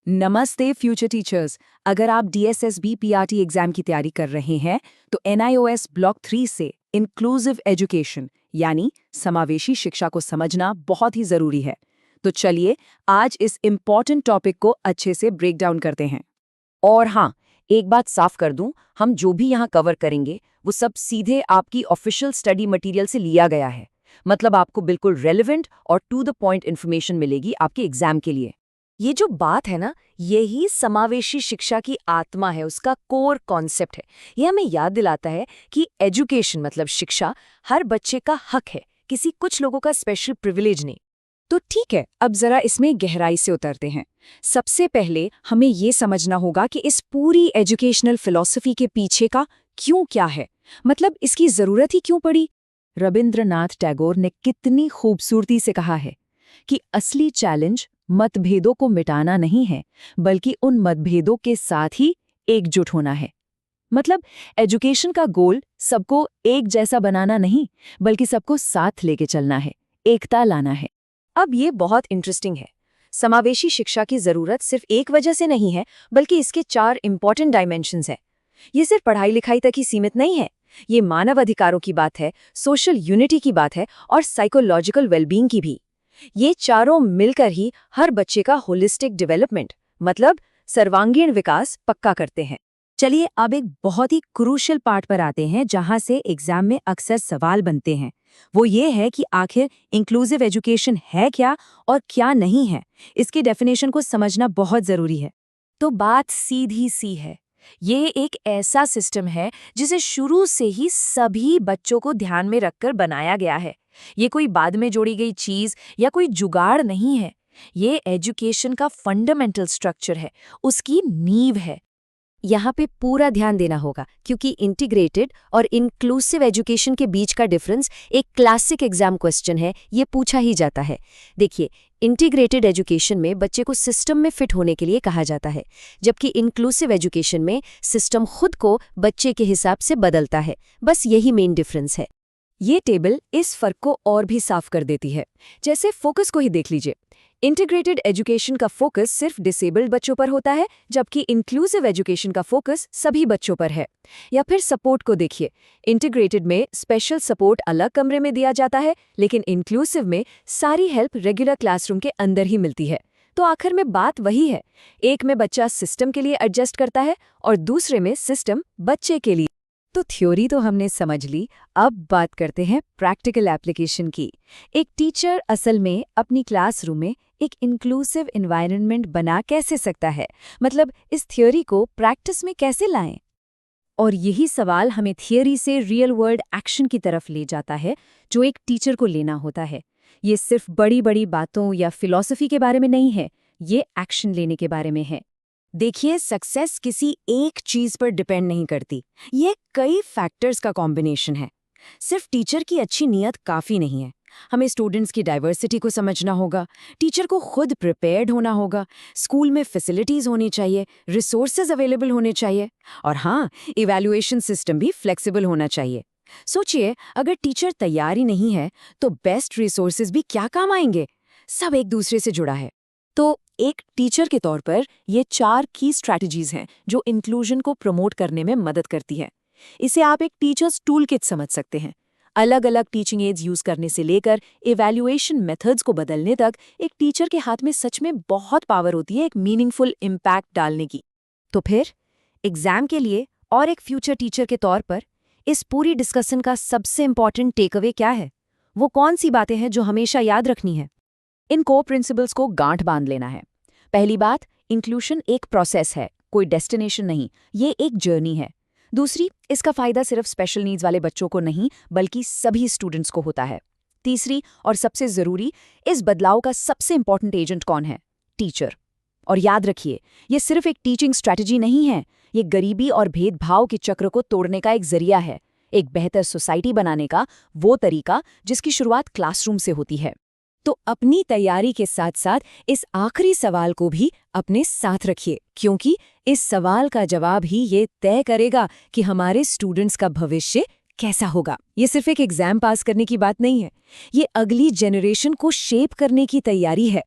नमस्ते future teachers. अगर आप DSSB PRT एग्जाम की तैयारी कर रहे हैं तो NIOS ब्लॉक 3 से इंक्लूसिव एजुकेशन यानी समावेशी शिक्षा को समझना बहुत ही जरूरी है। तो चलिए आज इस इम्पॉर्टेंट टॉपिक को अच्छे से ब्रेक डाउन करते हैं। और हाँ, एक बात साफ कर दूं, हम जो भी यहाँ कवर करेंगे वो सब सीधे आपकी ऑफिशियल स्टडी मटेरियल से लिया गया है। मतलब आपको बिल्कुल रेलेवेंट और टू द पॉइंट इन्फॉर्मेशन मिलेगी आपके एग्जाम के लिए। ये जो बात है ना, यही समावेशी शिक्षा की आत्मा है, उसका कोर कॉन्सेप्ट है। ये हमें याद दिलाता है कि एजुकेशन मतलब शिक्षा हर बच्चे का हक है, किसी कुछ लोगों का स्पेशल प्रिविलेज नहीं। तो ठीक है, अब जरा इसमें गहराई से उतरते हैं। सबसे पहले हमें ये समझना होगा कि इस पूरी एजुकेशनल फिलॉसफी के पीछे का क्यों क्या है, मतलब इसकी जरूरत ही क्यों पड़ी। रविंद्रनाथ टैगोर ने कितनी खूबसूरती से कहा है कि असली चैलेंज मतभेदों को मिटाना नहीं है, बल्कि उन मतभेदों के साथ ही एकजुट होना है। मतलब एजुकेशन का गोल सबको एक जैसा बनाना नहीं, बल्कि सबको साथ लेके चलना है, एकता लाना है। अब ये बहुत इंटरेस्टिंग है। समावेशी शिक्षा की जरूरत सिर्फ एक वजह से नहीं है, बल्कि इसके 4 इंपॉर्टेंट डायमेंशंस हैं। ये सिर्फ पढ़ाई लिखाई तक ही सीमित नहीं है। ये मानव अधिकारों की बात है, सोशल यूनिटी की बात है और साइकोलॉजिकल वेलबींग की भी। ये चारों मिलकर ही हर बच्चे का होलिस्टिक डेवलपमेंट मतलब सर्वांगीण विकास पक्का करते हैं। चलिए अब एक बहुत ही क्रूशियल पार्ट पर आते हैं, जहां से एग्जाम में अक्सर सवाल बनते हैं। वो ये है कि आखिर इंक्लूसिव एजुकेशन है क्या और क्या नहीं है। इसकी डेफिनेशन को समझना बहुत जरूरी है। तो बात सीधी सी है। ये एक ऐसा सिस्टम है जिसे शुरू से ही सभी बच्चों को ध्यान में रखकर बनाया गया है। ये कोई बाद में जोड़ी गई चीज या कोई जुगाड़ नहीं है। ये एजुकेशन का फंडामेंटल स्ट्रक्चर है, उसकी नींव है। यहाँ पे पूरा ध्यान देना होगा, क्योंकि इंटीग्रेटेड और इंक्लूसिव एजुकेशन के बीच का डिफरेंस एक क्लासिक एग्जाम क्वेश्चन है, ये पूछा ही जाता है। देखिए, इंटीग्रेटेड एजुकेशन में बच्चे को सिस्टम में फिट होने के लिए कहा जाता है, जबकि इंक्लूसिव एजुकेशन में सिस्टम खुद को बच्चे के हिसाब से बदलता है। बस यही मेन डिफरेंस है। ये टेबल इस फर्क को और भी साफ कर देती है। जैसे फोकस को ही देख लीजिए। इंटीग्रेटेड एजुकेशन का फोकस सिर्फ डिसेबल्ड बच्चों पर होता है, जबकि इंक्लूसिव एजुकेशन का फोकस सभी बच्चों पर है। या फिर सपोर्ट को देखिए। इंटीग्रेटेड में स्पेशल सपोर्ट अलग कमरे में दिया जाता है, लेकिन इंक्लूसिव में सारी हेल्प रेगुलर क्लासरूम के अंदर ही मिलती है। तो आखिर में बात वही है, एक में बच्चा सिस्टम के लिए एडजस्ट करता है और दूसरे में सिस्टम बच्चे के लिए। तो थ्योरी तो हमने समझ ली, अब बात करते हैं प्रैक्टिकल एप्लीकेशन की। एक टीचर असल में अपनी क्लासरूम में एक इंक्लूसिव एनवायरनमेंट बना कैसे सकता है, मतलब इस थ्योरी को प्रैक्टिस में कैसे लाएं। और यही सवाल हमें थियरी से रियल वर्ल्ड एक्शन की तरफ ले जाता है, जो एक टीचर को लेना होता है। ये सिर्फ बड़ी बड़ी बातों या फिलॉसफी के बारे में नहीं है, ये एक्शन लेने के बारे में है। देखिए, सक्सेस किसी एक चीज पर डिपेंड नहीं करती, ये कई फैक्टर्स का कॉम्बिनेशन है। सिर्फ टीचर की अच्छी नीयत काफी नहीं है। हमें स्टूडेंट्स की डाइवर्सिटी को समझना होगा, टीचर को खुद प्रिपेयर्ड होना होगा, स्कूल में फैसिलिटीज होनी चाहिए, रिसोर्सेज अवेलेबल होने चाहिए, और हाँ, इवैल्यूएशन सिस्टम भी फ्लेक्सिबल होना चाहिए। सोचिए, अगर टीचर तैयार ही नहीं है तो बेस्ट रिसोर्सेज भी क्या काम आएंगे। सब एक दूसरे से जुड़ा है। तो एक टीचर के तौर पर ये 4 की स्ट्रैटेजीज हैं जो इंक्लूजन को प्रमोट करने में मदद करती है। इसे आप एक टीचर्स टूल किट समझ सकते हैं। अलग अलग टीचिंग एड्स यूज करने से लेकर इवैल्यूएशन मेथड्स को बदलने तक एक टीचर के हाथ में सच में बहुत पावर होती है एक मीनिंगफुल इम्पैक्ट डालने की। तो फिर एग्जाम के लिए और एक फ्यूचर टीचर के तौर पर इस पूरी डिस्कशन का सबसे इंपॉर्टेंट टेक अवे क्या है? वो कौन सी बातें हैं जो हमेशा याद रखनी है? इन कोर प्रिंसिपल्स को गांठ बांध लेना है। पहली बात, इंक्लूशन एक प्रोसेस है, कोई डेस्टिनेशन नहीं, ये एक जर्नी है। दूसरी, इसका फायदा सिर्फ स्पेशल नीड्स वाले बच्चों को नहीं, बल्कि सभी स्टूडेंट्स को होता है। तीसरी और सबसे जरूरी, इस बदलाव का सबसे इंपॉर्टेंट एजेंट कौन है? टीचर। और याद रखिए, ये सिर्फ एक टीचिंग स्ट्रैटेजी नहीं है, ये गरीबी और भेदभाव के चक्र को तोड़ने का एक जरिया है, एक बेहतर सोसाइटी बनाने का वो तरीका जिसकी शुरुआत क्लासरूम से होती है। तो अपनी तैयारी के साथ साथ इस आखिरी सवाल को भी अपने साथ रखिए, क्योंकि इस सवाल का जवाब ही ये तय करेगा कि हमारे स्टूडेंट्स का भविष्य कैसा होगा। ये सिर्फ एक एग्जाम पास करने की बात नहीं है, ये अगली जनरेशन को शेप करने की तैयारी है।